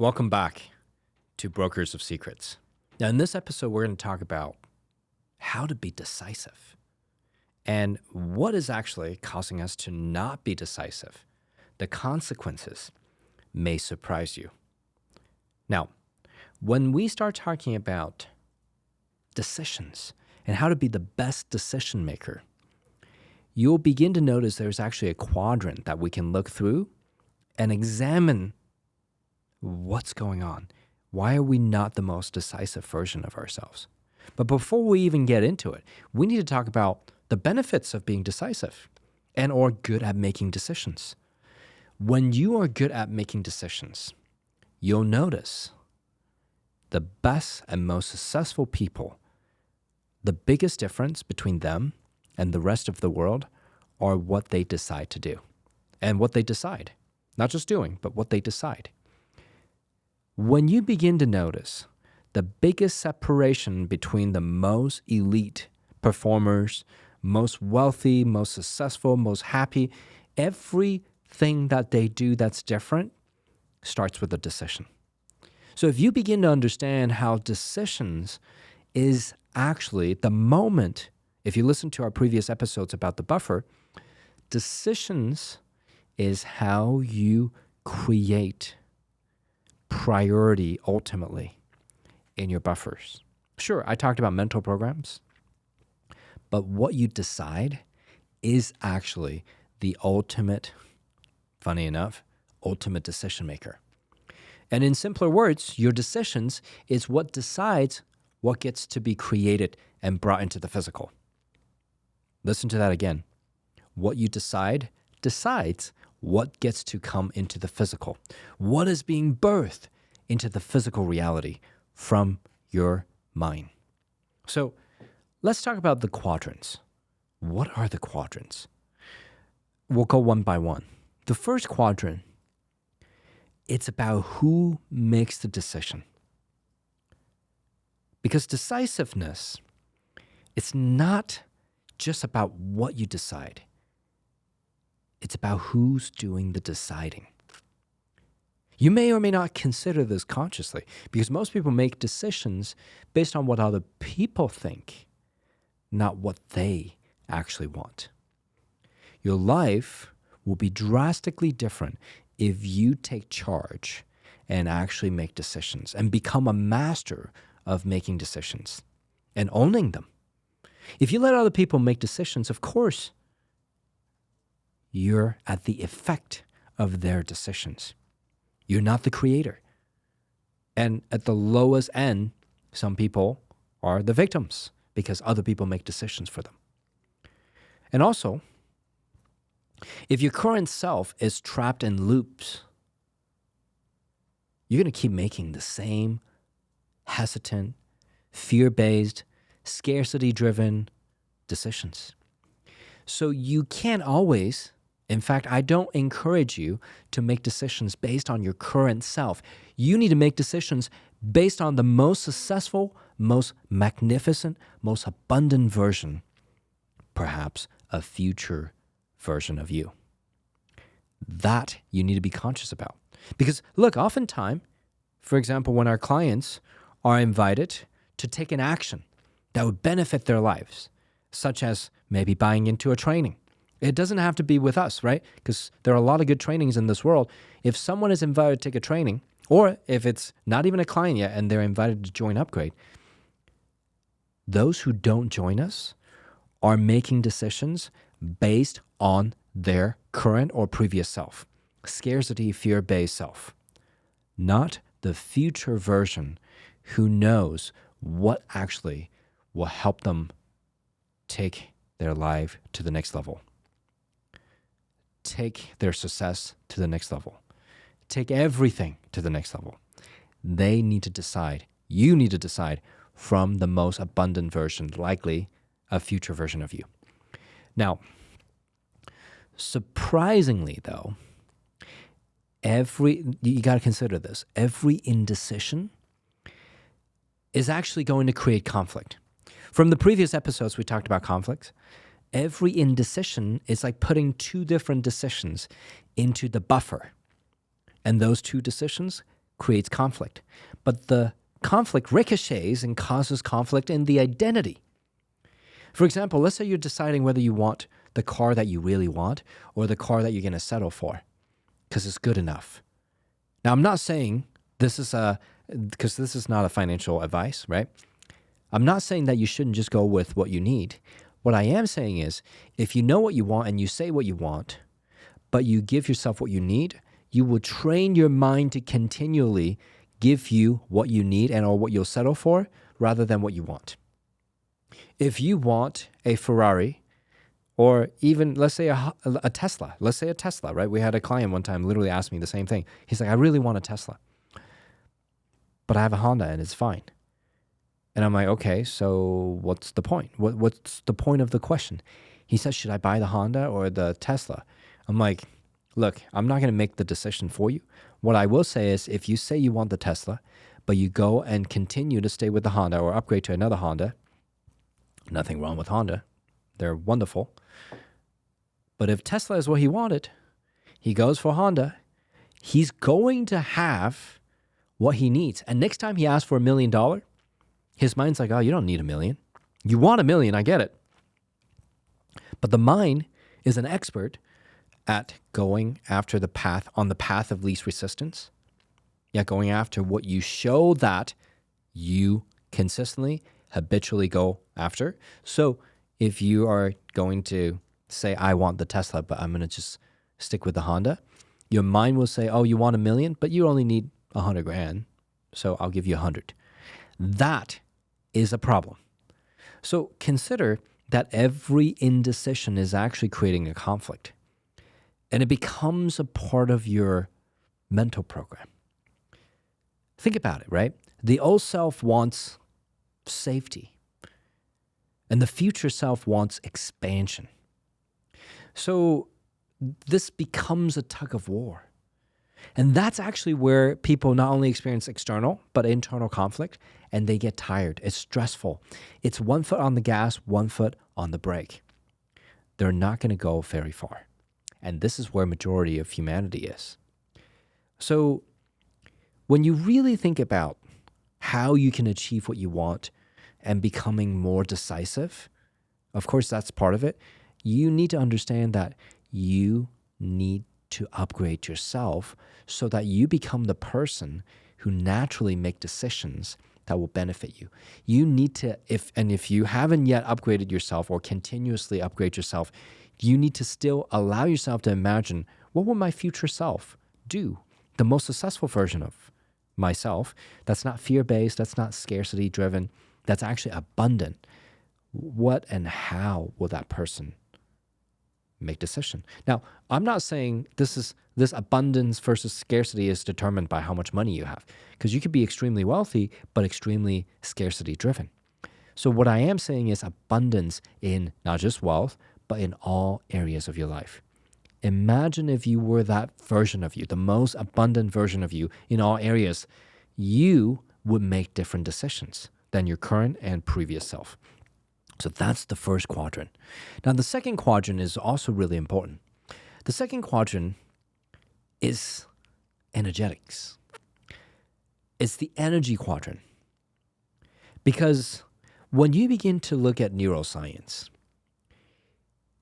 Welcome back to Brokers of Secrets. Now, in this episode, we're going to talk about how to be decisive and what is actually causing us to not be decisive. The consequences may surprise you. Now, when we start talking about decisions and how to be the best decision maker, you'll begin to notice there's actually a quadrant that we can look through and examine what's going on. Why are we not the most decisive version of ourselves? But before we even get into it, we need to talk about the benefits of being decisive and or good at making decisions. When you are good at making decisions, you'll notice the best and most successful people, the biggest difference between them and the rest of the world are what they decide to do and what they decide. Not just doing, but what they decide. When you begin to notice the biggest separation between the most elite performers, most wealthy, most successful, most happy, everything that they do that's different starts with a decision. So if you begin to understand how decisions is actually the moment, if you listen to our previous episodes about the buffer, decisions is how you create priority ultimately in your buffers. Sure, I talked about mental programs, but what you decide is actually the ultimate, funny enough, ultimate decision maker. And in simpler words, your decisions is what decides what gets to be created and brought into the physical. Listen to that again. What you decide decides what gets to come into the physical. What is being birthed into the physical reality from your mind. So let's talk about the quadrants. What are the quadrants? We'll go one by one. The first quadrant, it's about who makes the decision. Because decisiveness, it's not just about what you decide. It's about who's doing the deciding. You may or may not consider this consciously because most people make decisions based on what other people think, not what they actually want. Your life will be drastically different if you take charge and actually make decisions and become a master of making decisions and owning them. If you let other people make decisions, of course, you're at the effect of their decisions. You're not the creator. And at the lowest end, some people are the victims because other people make decisions for them. And also, if your current self is trapped in loops, you're going to keep making the same hesitant, fear-based, scarcity-driven decisions. So you can't always, in fact, I don't encourage you to make decisions based on your current self. You need to make decisions based on the most successful, most magnificent, most abundant version, perhaps a future version of you. That you need to be conscious about. Because look, oftentimes, for example, when our clients are invited to take an action that would benefit their lives, such as maybe buying into a training. It doesn't have to be with us, right? Because there are a lot of good trainings in this world. If someone is invited to take a training, or if it's not even a client yet and they're invited to join Upgrade, those who don't join us are making decisions based on their current or previous self, scarcity, fear-based self, not the future version who knows what actually will help them take their life to the next level, take their success to the next level, take everything to the next level. They need to decide, you need to decide from the most abundant version, likely a future version of you. Now, surprisingly though, you got to consider this, every indecision is actually going to create conflict. From the previous episodes, we talked about conflicts. Every indecision is like putting two different decisions into the buffer. And those two decisions creates conflict. But the conflict ricochets and causes conflict in the identity. For example, let's say you're deciding whether you want the car that you really want or the car that you're going to settle for because it's good enough. Now, I'm not saying because this is not a financial advice, right? I'm not saying that you shouldn't just go with what you need. What I am saying is if you know what you want and you say what you want, but you give yourself what you need, you will train your mind to continually give you what you need and or what you'll settle for rather than what you want. If you want a Ferrari or even, let's say, a Tesla, right? We had a client one time literally ask me the same thing. He's like, I really want a Tesla, but I have a Honda and it's fine. And I'm like, okay, so what's the point? What's the point of the question? He says, should I buy the Honda or the Tesla? I'm like, look, I'm not going to make the decision for you. What I will say is if you say you want the Tesla, but you go and continue to stay with the Honda or upgrade to another Honda, nothing wrong with Honda. They're wonderful. But if Tesla is what he wanted, he goes for Honda, he's going to have what he needs. And next time he asks for $1 million, his mind's like, oh, you don't need $1 million. You want $1 million, I get it. But the mind is an expert at going after on the path of least resistance. Yeah, going after what you show that you consistently, habitually go after. So if you are going to say, I want the Tesla, but I'm going to just stick with the Honda, your mind will say, oh, you want $1 million, but you only need 100 grand. So I'll give you 100. That is a problem. So consider that every indecision is actually creating a conflict. And it becomes a part of your mental program. Think about it, right? The old self wants safety. And the future self wants expansion. So this becomes a tug of war. And that's actually where people not only experience external, but internal conflict, and they get tired. It's stressful. It's 1 foot on the gas, 1 foot on the brake. They're not going to go very far. And this is where majority of humanity is. So when you really think about how you can achieve what you want and becoming more decisive, of course, that's part of it. You need to understand that you need to upgrade yourself so that you become the person who naturally make decisions that will benefit you. You need to, if you haven't yet upgraded yourself or continuously upgrade yourself, you need to still allow yourself to imagine, what will my future self do? The most successful version of myself that's not fear-based, that's not scarcity-driven, that's actually abundant. What and how will that person make decision? Now, I'm not saying this abundance versus scarcity is determined by how much money you have, because you could be extremely wealthy, but extremely scarcity-driven. So what I am saying is abundance in not just wealth, but in all areas of your life. Imagine if you were that version of you, the most abundant version of you in all areas, you would make different decisions than your current and previous self. So that's the first quadrant. Now, the second quadrant is also really important. The second quadrant is energetics. It's the energy quadrant. Because when you begin to look at neuroscience,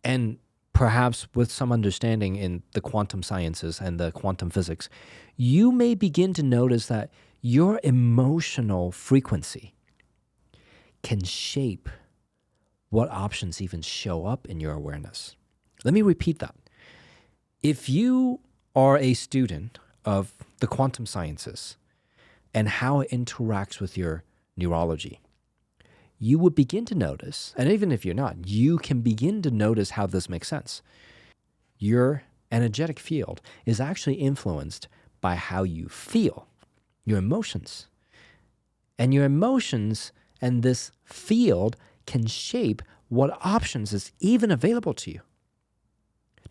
and perhaps with some understanding in the quantum sciences and the quantum physics, you may begin to notice that your emotional frequency can shape what options even show up in your awareness. Let me repeat that. If you are a student of the quantum sciences and how it interacts with your neurology, you would begin to notice, and even if you're not, you can begin to notice how this makes sense. Your energetic field is actually influenced by how you feel, your emotions. And your emotions and this field can shape what options is even available to you.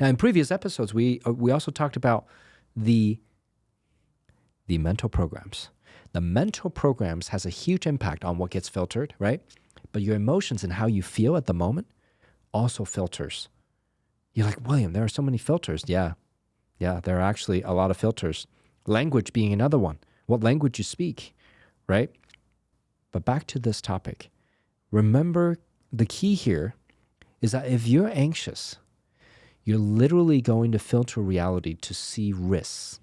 Now, in previous episodes, we also talked about the mental programs. The mental programs has a huge impact on what gets filtered, right? But your emotions and how you feel at the moment also filters. You're like, William, there are so many filters. Yeah, there are actually a lot of filters. Language being another one. what language you speak, right? But back to this topic. Remember, the key here is that if you're anxious, you're literally going to filter reality to see risks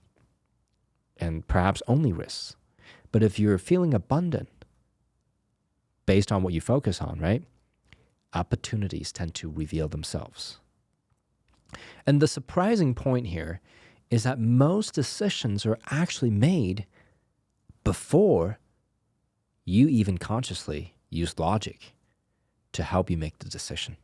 and perhaps only risks. But if you're feeling abundant based on what you focus on, right? Opportunities tend to reveal themselves. And the surprising point here is that most decisions are actually made before you even consciously use logic to help you make the decision.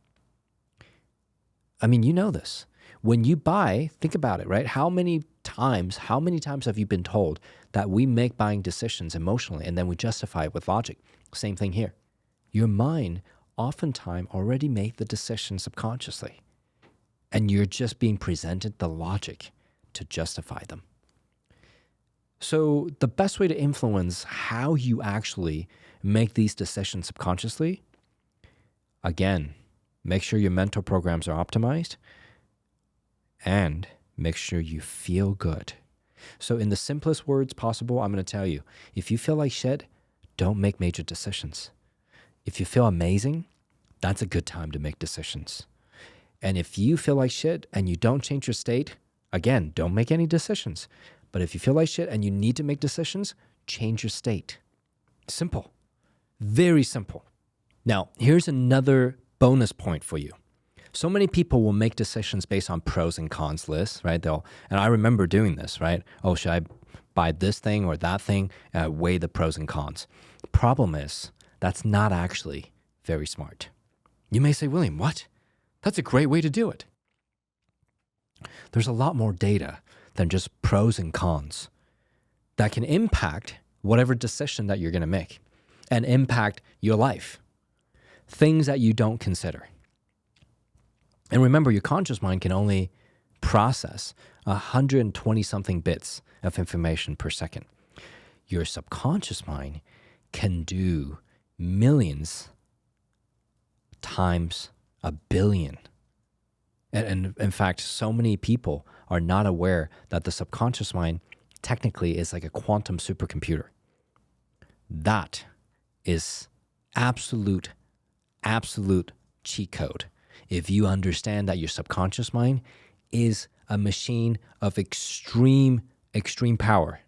I mean, you know this. When you buy, think about it, right? How many times have you been told that we make buying decisions emotionally and then we justify it with logic? Same thing here. Your mind oftentimes already made the decision subconsciously, and you're just being presented the logic to justify them. So the best way to influence how you actually make these decisions subconsciously, again, make sure your mental programs are optimized and make sure you feel good. So in the simplest words possible, I'm going to tell you, if you feel like shit, don't make major decisions. If you feel amazing, that's a good time to make decisions. And if you feel like shit and you don't change your state, again, don't make any decisions. But if you feel like shit and you need to make decisions, change your state. Simple. Very simple. Now, here's another bonus point for you. So many people will make decisions based on pros and cons lists, right? And I remember doing this, right? Oh, should I buy this thing or that thing? Weigh the pros and cons. Problem is, that's not actually very smart. You may say, William, what? That's a great way to do it. There's a lot more data than just pros and cons that can impact whatever decision that you're going to make and impact your life. Things that you don't consider. And remember, your conscious mind can only process 120 something bits of information per second. Your subconscious mind can do millions times a billion. And in fact, so many people are not aware that the subconscious mind technically is like a quantum supercomputer. That is absolute cheat code. If you understand that your subconscious mind is a machine of extreme power,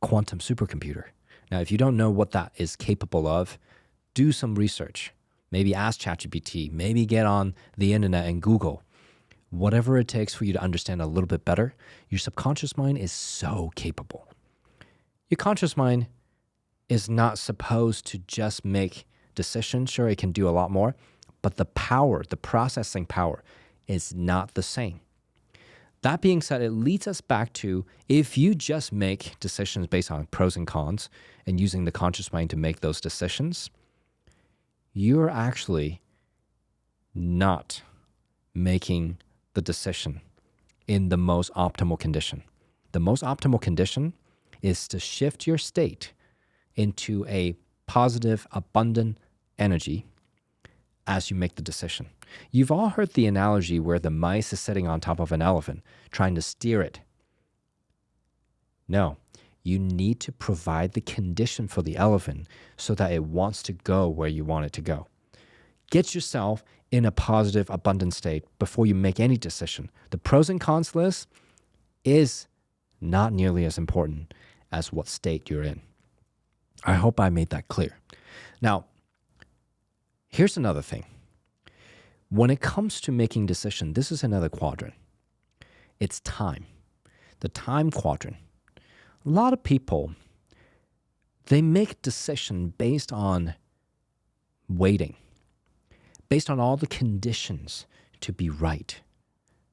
quantum supercomputer. Now, if you don't know what that is capable of, do some research. Maybe ask ChatGPT, maybe get on the internet and Google. Whatever it takes for you to understand a little bit better, your subconscious mind is so capable. Your conscious mind is not supposed to just make decisions. Sure, it can do a lot more, but the power, the processing power is not the same. That being said, it leads us back to if you just make decisions based on pros and cons and using the conscious mind to make those decisions, you're actually not making the decision in the most optimal condition. The most optimal condition is to shift your state into a positive, abundant energy as you make the decision. You've all heard the analogy where the mice is sitting on top of an elephant trying to steer it. No, you need to provide the condition for the elephant so that it wants to go where you want it to go. Get yourself in a positive, abundant state before you make any decision. The pros and cons list is not nearly as important as what state you're in. I hope I made that clear. Now, here's another thing. When it comes to making decisions, this is another quadrant. It's time. The time quadrant. A lot of people, they make decisions based on waiting, based on all the conditions to be right.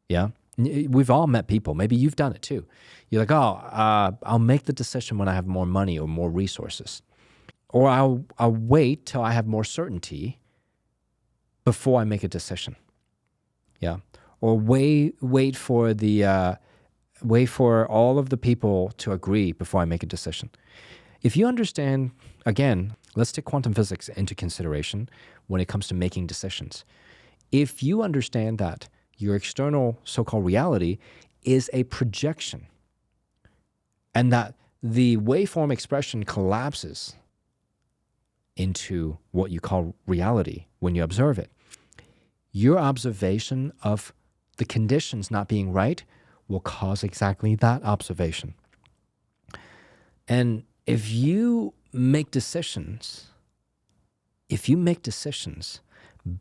Yeah? We've all met people. Maybe you've done it too. You're like, I'll make the decision when I have more money or more resources. Or I'll wait till I have more certainty before I make a decision. Yeah. Or wait for all of the people to agree before I make a decision. If you understand, again, let's take quantum physics into consideration when it comes to making decisions. If you understand that your external so-called reality is a projection, and that the waveform expression collapses into what you call reality when you observe it. Your observation of the conditions not being right will cause exactly that observation. And if you make decisions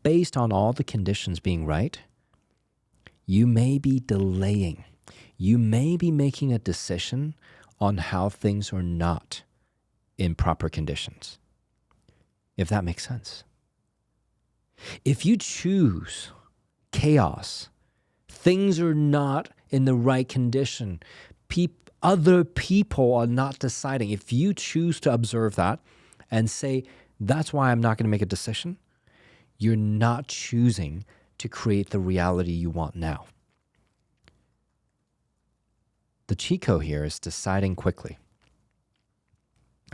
based on all the conditions being right, you may be delaying. You may be making a decision on how things are not in proper conditions, if that makes sense. If you choose chaos, things are not in the right condition, other people are not deciding. If you choose to observe that and say, that's why I'm not going to make a decision, you're not choosing to create the reality you want now. The cheat code here is deciding quickly.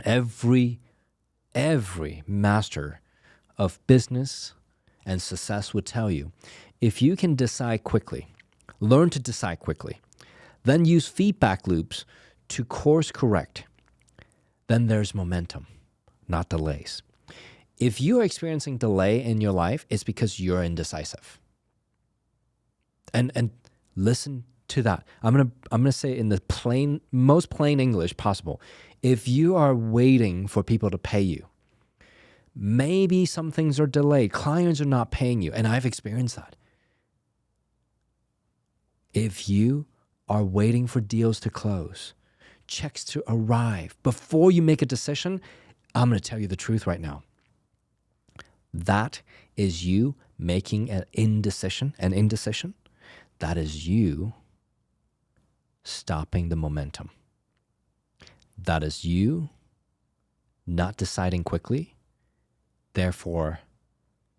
Every master of business and success would tell you, if you can decide quickly, learn to decide quickly, then use feedback loops to course correct, then there's momentum, not delays. If you are experiencing delay in your life, it's because you're indecisive. And listen to that. I'm gonna say it in the most plain English possible. If you are waiting for people to pay you, maybe some things are delayed. Clients are not paying you, and I've experienced that. If you are waiting for deals to close, checks to arrive before you make a decision, I'm going to tell you the truth right now. That is you making an indecision. That is you stopping the momentum. That is you not deciding quickly, therefore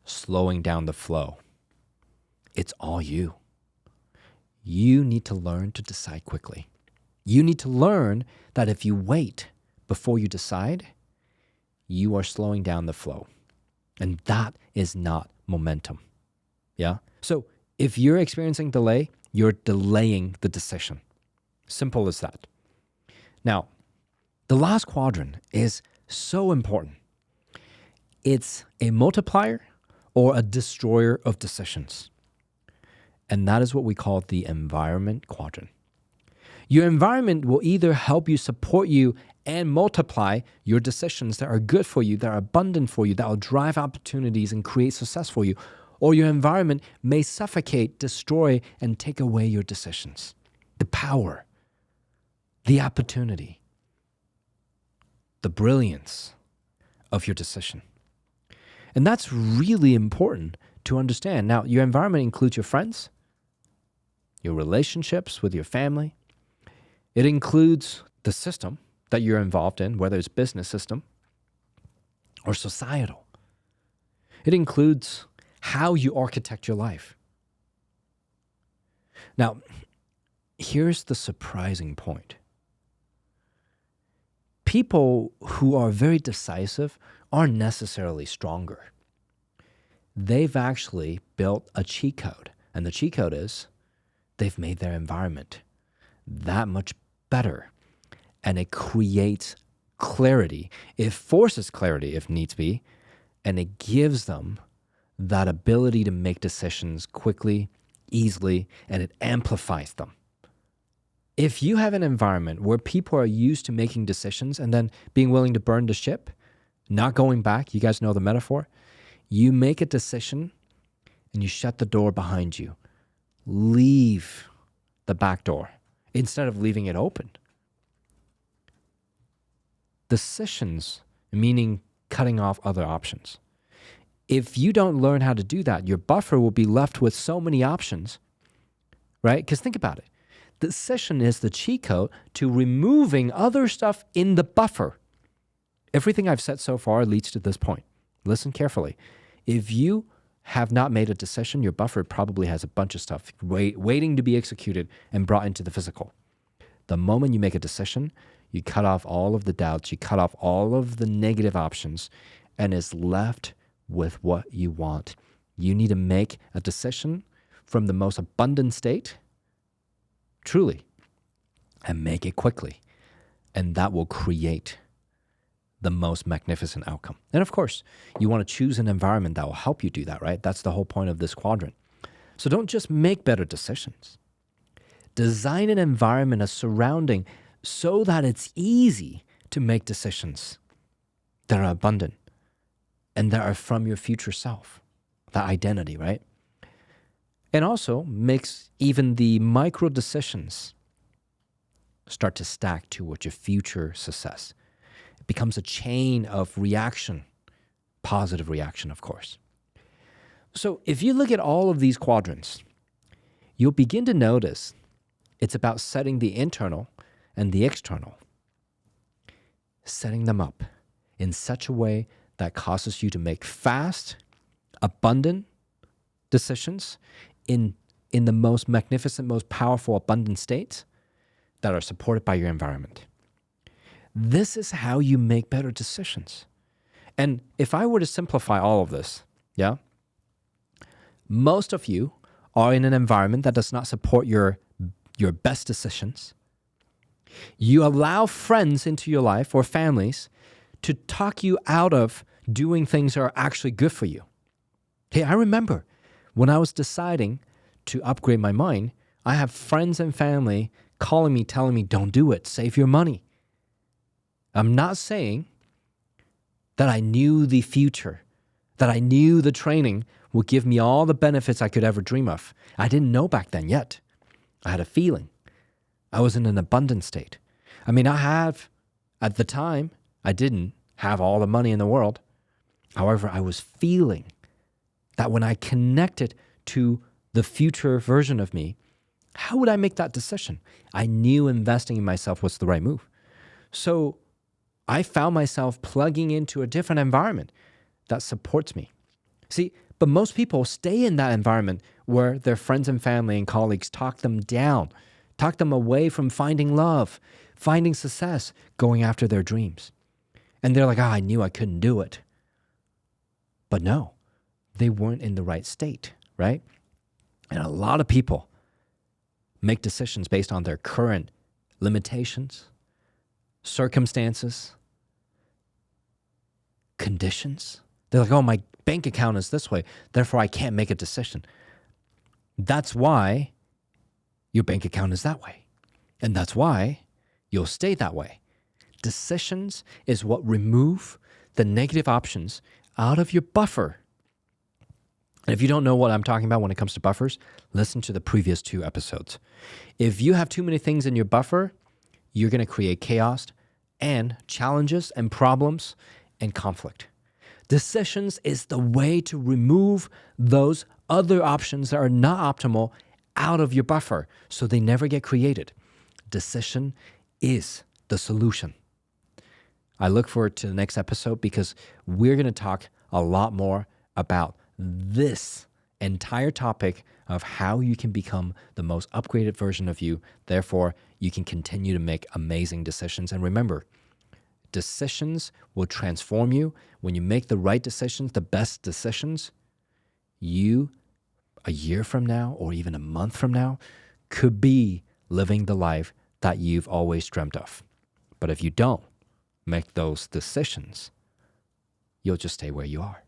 slowing down the flow. It's all you. You need to learn to decide quickly. You need to learn that if you wait before you decide, you are slowing down the flow. And that is not momentum. Yeah? So if you're experiencing delay, you're delaying the decision. Simple as that. Now, the last quadrant is so important. It's a multiplier or a destroyer of decisions. And that is what we call the environment quadrant. Your environment will either help you, support you, and multiply your decisions that are good for you, that are abundant for you, that will drive opportunities and create success for you. Or your environment may suffocate, destroy, and take away your decisions. The power, the opportunity, the brilliance of your decision. And that's really important to understand. Now, your environment includes your friends, your relationships with your family. It includes the system that you're involved in, whether it's business system or societal. It includes how you architect your life. Now, here's the surprising point. People who are very decisive aren't necessarily stronger. They've actually built a cheat code, and the cheat code is they've made their environment that much better, and it creates clarity. It forces clarity if needs be, and it gives them that ability to make decisions quickly, easily, and it amplifies them. If you have an environment where people are used to making decisions and then being willing to burn the ship, not going back, you guys know the metaphor, you make a decision and you shut the door behind you. Leave the back door instead of leaving it open. Decisions, meaning cutting off other options. If you don't learn how to do that, your buffer will be left with so many options, right? Because think about it. Decision is the cheat code to removing other stuff in the buffer. Everything I've said so far leads to this point. Listen carefully. If you have not made a decision, your buffer probably has a bunch of stuff waiting to be executed and brought into the physical. The moment you make a decision, you cut off all of the doubts, you cut off all of the negative options, and is left with what you want. You need to make a decision from the most abundant state, truly, and make it quickly. and that will create the most magnificent outcome. And of course, you want to choose an environment that will help you do that, right? That's the whole point of this quadrant. So don't just make better decisions. Design an environment, a surrounding, so that it's easy to make decisions that are abundant and that are from your future self, that identity, right? And also makes even the micro decisions start to stack towards your future success. It becomes a chain of reaction, positive reaction, of course. So if you look at all of these quadrants, you'll begin to notice it's about setting the internal and the external, setting them up in such a way that causes you to make fast, abundant decisions in the most magnificent, most powerful, abundant states that are supported by your environment. This is how you make better decisions. And if I were to simplify all of this, most of you are in an environment that does not support your best decisions. You allow friends into your life or families to talk you out of doing things that are actually good for you. Hey, I remember when I was deciding to upgrade my mind, I have friends and family calling me, telling me, don't do it, save your money. I'm not saying that I knew the future, that I knew the training would give me all the benefits I could ever dream of. I didn't know back then yet. I had a feeling. I was in an abundant state. I mean, at the time, I didn't have all the money in the world. However, I was feeling that when I connected to the future version of me, how would I make that decision? I knew investing in myself was the right move. So I found myself plugging into a different environment that supports me. See, but most people stay in that environment where their friends and family and colleagues talk them down, talk them away from finding love, finding success, going after their dreams. And they're like, I knew I couldn't do it. But no, they weren't in the right state, right? And a lot of people make decisions based on their current limitations, circumstances, conditions. They're like, oh, my bank account is this way, therefore I can't make a decision. That's why your bank account is that way. And that's why you'll stay that way. Decisions is what remove the negative options out of your buffer. And if you don't know what I'm talking about when it comes to buffers, listen to the previous 2 episodes. If you have too many things in your buffer, you're going to create chaos and challenges and problems and conflict. Decisions is the way to remove those other options that are not optimal out of your buffer so they never get created. Decision is the solution. I look forward to the next episode because we're going to talk a lot more about this entire topic of how you can become the most upgraded version of you. Therefore, you can continue to make amazing decisions. And remember, decisions will transform you. When you make the right decisions, the best decisions, you, a year from now or even a month from now, could be living the life that you've always dreamt of. But if you don't make those decisions, you'll just stay where you are.